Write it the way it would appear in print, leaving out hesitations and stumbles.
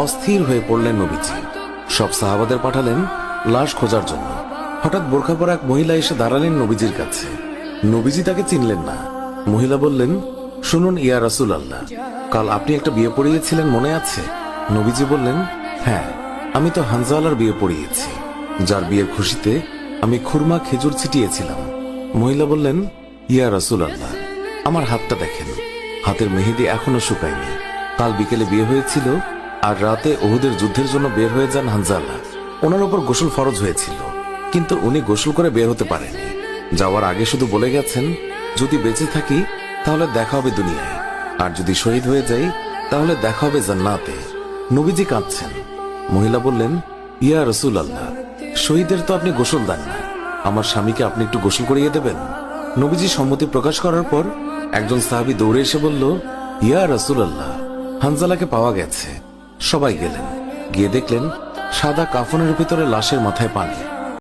অস্থির হয়ে পড়লেন নবীজি। সব সাহাবাদের পাঠালেন লাশ খোঁজার জন্য। হঠাৎ বোরখা পরা এক মহিলা এসে দাঁড়ালেন নবীজির কাছে। নবীজি তাকে চিনলেন না। মহিলা বললেন, শুনুন ইয়া রাসূলুল্লাহ, কাল আপনি একটা বিয়ে পড়িয়েছিলেন, মনে আছে? নবীজি বললেন, হ্যাঁ, আমি তো হানজালার বিয়ে পড়িয়েছি, যার বিয়ের খুশিতে আমি খুরমা খেজুর ছিটিয়েছিলাম। মহিলা বললেন, ইয়া রাসূলুল্লাহ, আমার হাতটা দেখেন, হাতের মেহেদি এখনো শুকায়নি। কাল বিকেলে বিয়ে হয়েছিল, আর রাতে উহুদের যুদ্ধের জন্য বের হয়ে যান হানজালা। ওনার উপর গোসল ফরজ হয়েছিল, কিন্তু উনি গোসল করে বের হতে পারেননি। যাওয়ার আগে শুধু বলে গেছেন, যদি বেঁচে থাকি তাহলে দেখা হবে দুনিয়ায়, আর যদি শহীদ হয়ে যাই তাহলে দেখা হবে জান্নাতে। নবীজি কাঁদছেন। মহিলা বললেন, ইয়া রাসূলুল্লাহ, শহীদের তো আপনি গোসল দেন না, আমার স্বামীকে আপনি একটু গোসল করিয়ে দেবেন? নবীজি সম্মতি প্রকাশ করার পর একজন সাহাবী দৌড়ে এসে বলল, ইয়া রাসূলুল্লাহ, হানজালাকে পাওয়া গেছে। সবাই গেলেন, গিয়ে দেখলেন সাদা কাফনের ভিতরে লাশের মাথায় পানি।